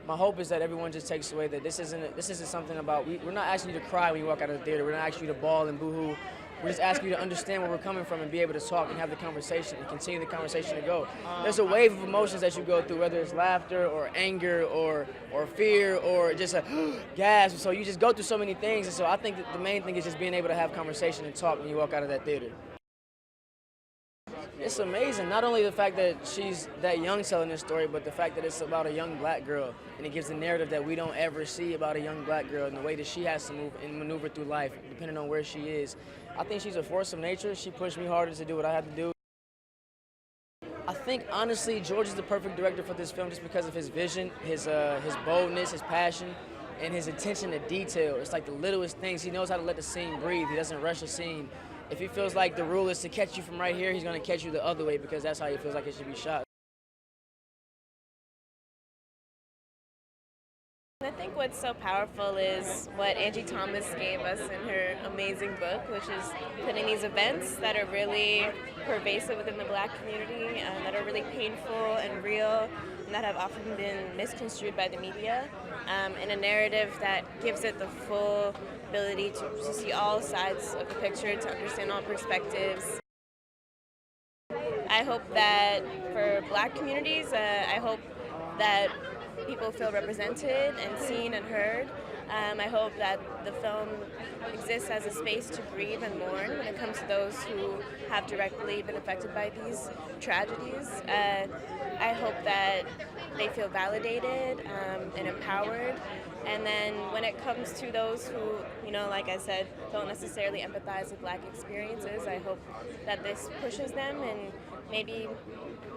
my hope is that everyone just takes away that this isn't something about, we're not asking you to cry when you walk out of the theater. We're not asking you to bawl and boo-hoo. We're just asking you to understand where we're coming from and be able to talk and have the conversation and continue the conversation to go. There's a wave of emotions that you go through, whether it's laughter or anger or fear or just a gasp. So you just go through so many things. And so I think that the main thing is just being able to have conversation and talk when you walk out of that theater. It's amazing, not only the fact that she's that young telling this story, but the fact that it's about a young black girl, and it gives a narrative that we don't ever see about a young black girl and the way that she has to move and maneuver through life, depending on where she is. I think she's a force of nature. She pushed me harder to do what I had to do. I think, honestly, George is the perfect director for this film just because of his vision, his boldness, his passion, and his attention to detail. It's like the littlest things. He knows how to let the scene breathe. He doesn't rush a scene. If he feels like the rule is to catch you from right here, he's going to catch you the other way because that's how he feels like it should be shot. I think what's so powerful is what Angie Thomas gave us in her amazing book, which is putting these events that are really pervasive within the Black community, that are really painful and real, and that have often been misconstrued by the media, in a narrative that gives it the full ability to see all sides of the picture, to understand all perspectives. I hope that for Black communities, I hope that people feel represented and seen and heard. I hope that the film exists as a space to grieve and mourn when it comes to those who have directly been affected by these tragedies. I hope that they feel validated and empowered. And then when it comes to those who, like I said, don't necessarily empathize with Black experiences, I hope that this pushes them and maybe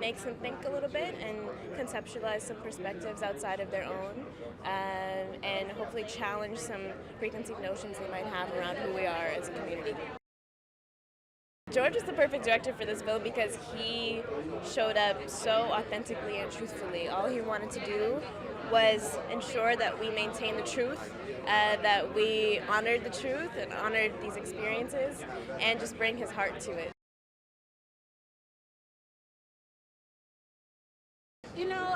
makes them think a little bit and conceptualize some perspectives outside of their own, and hopefully challenge some preconceived notions they might have around who we are as a community. George is the perfect director for this film because he showed up so authentically and truthfully. All he wanted to do was ensure that we maintain the truth, that we honored the truth and honored these experiences, and just bring his heart to it.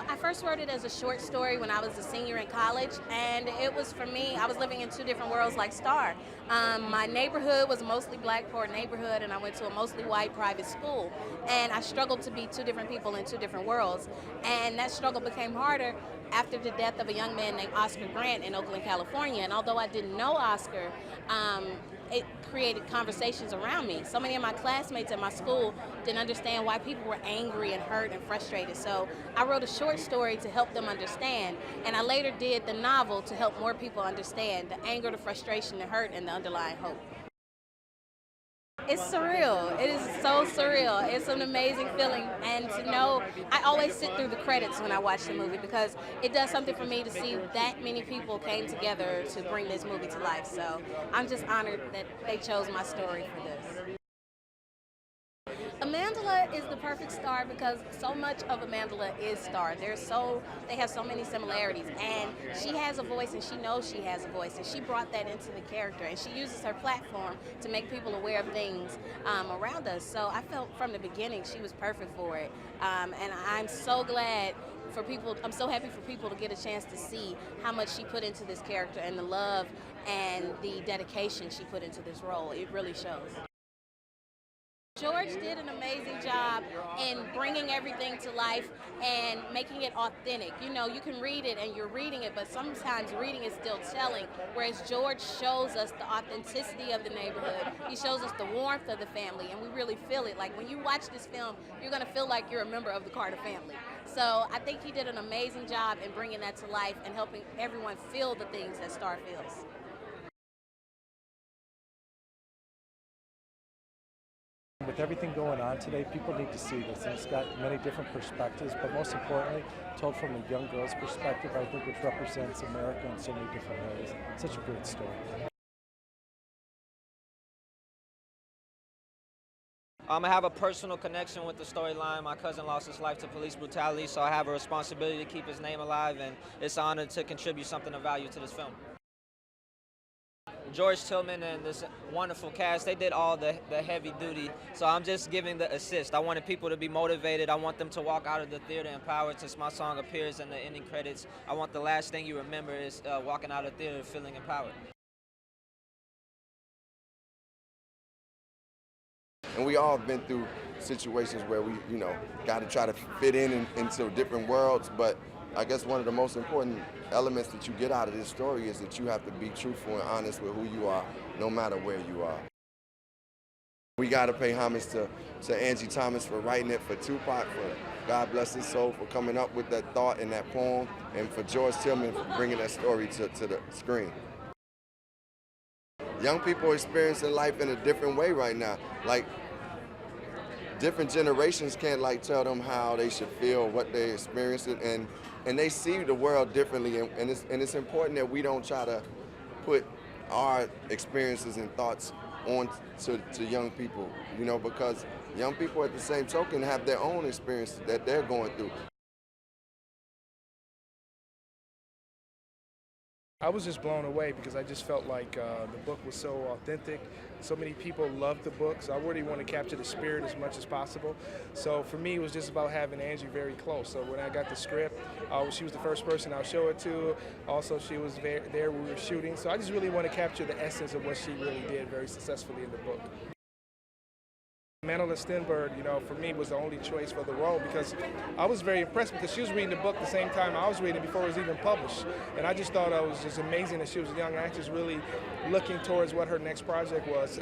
I first wrote it as a short story when I was a senior in college, and it was, for me, I was living in two different worlds like Starr. My neighborhood was a mostly Black poor neighborhood, and I went to a mostly white private school, and I struggled to be two different people in two different worlds, and that struggle became harder after the death of a young man named Oscar Grant in Oakland, California. And although I didn't know Oscar, it created conversations around me. So many of my classmates at my school didn't understand why people were angry and hurt and frustrated. So I wrote a short story to help them understand, and I later did the novel to help more people understand the anger, the frustration, the hurt, and the underlying hope. It's surreal. It is so surreal. It's an amazing feeling, and to know, I always sit through the credits when I watch the movie because it does something for me to see that many people came together to bring this movie to life. So I'm just honored that they chose my story for this. Amandla is the perfect star because so much of Amandla is Starr. They have so many similarities, and she has a voice, and she knows she has a voice, and she brought that into the character, and she uses her platform to make people aware of things around us. So I felt from the beginning she was perfect for it, and I'm so glad for people. I'm so happy for people to get a chance to see how much she put into this character and the love and the dedication she put into this role. It really shows. George did an amazing job in bringing everything to life and making it authentic. You can read it and you're reading it, but sometimes reading is still telling, whereas George shows us the authenticity of the neighborhood. He shows us the warmth of the family, and we really feel it. Like when you watch this film, you're going to feel like you're a member of the Carter family. So I think he did an amazing job in bringing that to life and helping everyone feel the things that Starr feels. With everything going on today, people need to see this, and it's got many different perspectives, but most importantly, told from a young girl's perspective, I think, which represents America in so many different ways. Such a great story. I have a personal connection with the storyline. My cousin lost his life to police brutality, so I have a responsibility to keep his name alive, and it's an honor to contribute something of value to this film. George Tillman and this wonderful cast, they did all the heavy duty. So I'm just giving the assist. I wanted people to be motivated. I want them to walk out of the theater empowered. Since my song appears in the ending credits, I want the last thing you remember is walking out of the theater feeling empowered. And we all have been through situations where we, got to try to fit into different worlds. But I guess one of the most important elements that you get out of this story is that you have to be truthful and honest with who you are, no matter where you are. We got to pay homage to Angie Thomas for writing it, for Tupac, for God bless his soul, for coming up with that thought and that poem, and for George Tillman for bringing that story to the screen. Young people are experiencing life in a different way right now. Like, different generations can't tell them how they should feel, what they're experiencing, and they see the world differently. And it's important that we don't try to put our experiences and thoughts on to young people, because young people at the same token have their own experiences that they're going through. I was just blown away because I just felt like the book was so authentic. So many people loved the book, so I really want to capture the spirit as much as possible. So for me, it was just about having Angie very close. So when I got the script, she was the first person I'll show it to. Also, she was there when we were shooting. So I just really want to capture the essence of what she really did very successfully in the book. Amandla Stenberg, for me was the only choice for the role because I was very impressed because she was reading the book the same time I was reading it before it was even published. And I just thought it was just amazing that she was a young actress really looking towards what her next project was.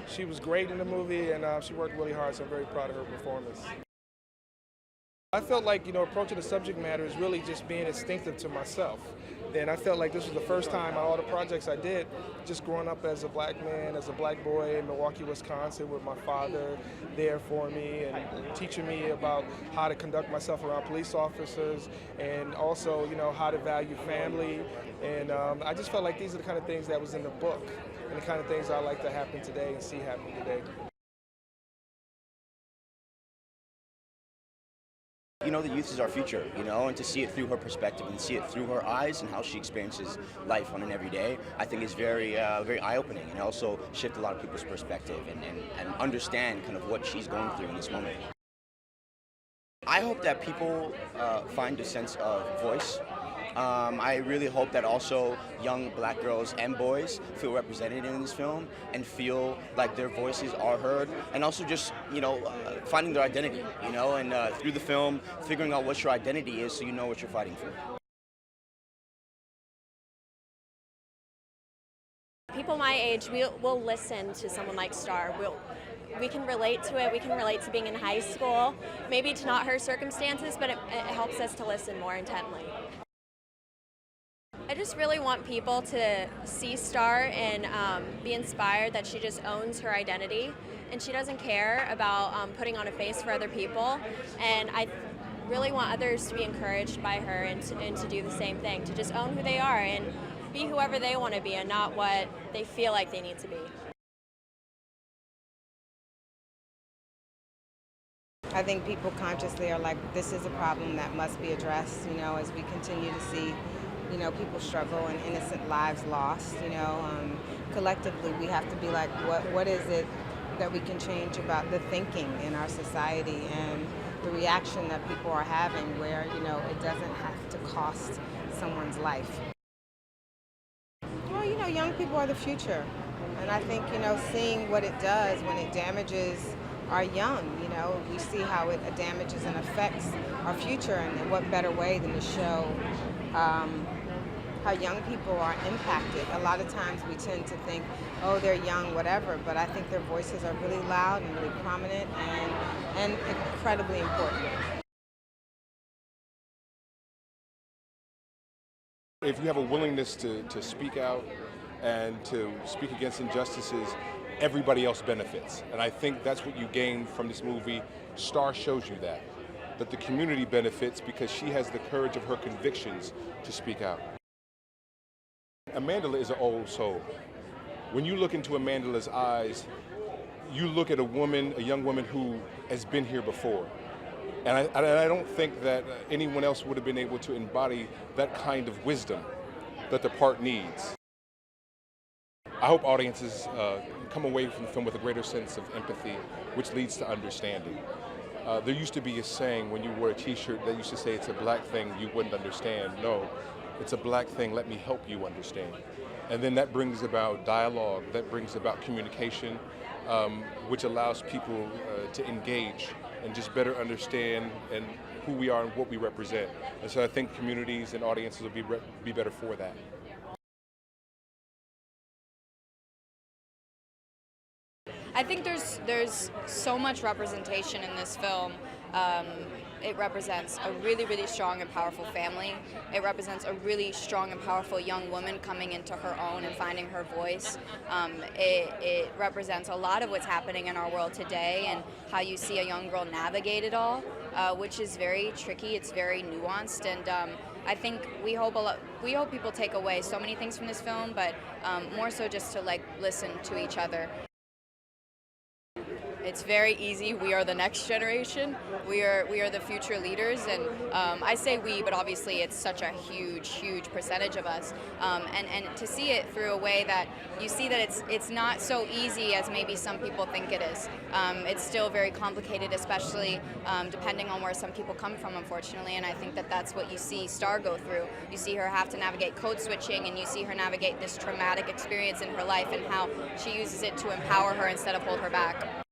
She was great in the movie and she worked really hard, so I'm very proud of her performance. I felt like, approaching the subject matter is really just being instinctive to myself. And I felt like this was the first time out of all the projects I did, just growing up as a black man, as a black boy in Milwaukee, Wisconsin, with my father there for me and teaching me about how to conduct myself around police officers and also, how to value family. And I just felt like these are the kind of things that was in the book and the kind of things I like to happen today and see happen today. The youth is our future, and to see it through her perspective and see it through her eyes and how she experiences life on an everyday, I think is very, very eye-opening and also shift a lot of people's perspective and understand kind of what she's going through in this moment. I hope that people find a sense of voice. I really hope that also young black girls and boys feel represented in this film and feel like their voices are heard, and also just, finding their identity, and through the film, figuring out what your identity is so you know what you're fighting for. People my age, we'll listen to someone like Starr. We can relate to it. We can relate to being in high school, maybe to not her circumstances, but it helps us to listen more intently. I just really want people to see Starr and be inspired that she just owns her identity and she doesn't care about putting on a face for other people. And I really want others to be encouraged by her and to do the same thing, to just own who they are and be whoever they want to be and not what they feel like they need to be. I think people consciously are like, this is a problem that must be addressed, as we continue to see people struggle and innocent lives lost, collectively we have to be like, what is it that we can change about the thinking in our society and the reaction that people are having where, it doesn't have to cost someone's life. Well, young people are the future. And I think, seeing what it does when it damages our young, we see how it damages and affects our future, and what better way than to show how young people are impacted. A lot of times we tend to think, oh, they're young, whatever, but I think their voices are really loud and really prominent and incredibly important. If you have a willingness to speak out and to speak against injustices, everybody else benefits. And I think that's what you gain from this movie. Starr shows you that the community benefits because she has the courage of her convictions to speak out. Amandla is an old soul. When you look into Amandla's eyes, you look at a young woman who has been here before. And I don't think that anyone else would have been able to embody that kind of wisdom that the part needs. I hope audiences come away from the film with a greater sense of empathy, which leads to understanding. There used to be a saying when you wore a t-shirt that used to say it's a black thing you wouldn't understand. No, it's a black thing, let me help you understand. And then that brings about dialogue, that brings about communication, which allows people to engage and just better understand and who we are and what we represent. And so I think communities and audiences will be better for that. I think there's so much representation in this film. It represents a really, really strong and powerful family. It represents a really strong and powerful young woman coming into her own and finding her voice. It represents a lot of what's happening in our world today and how you see a young girl navigate it all, which is very tricky. It's very nuanced, and I think we hope people take away so many things from this film, but more so just to listen to each other. It's very easy. We are the next generation. We are the future leaders, and I say we, but obviously it's such a huge percentage of us. And to see it through a way that you see that it's not so easy as maybe some people think it is. It's still very complicated, especially depending on where some people come from, unfortunately. And I think that that's what you see Starr go through. You see her have to navigate code switching, and you see her navigate this traumatic experience in her life and how she uses it to empower her instead of hold her back.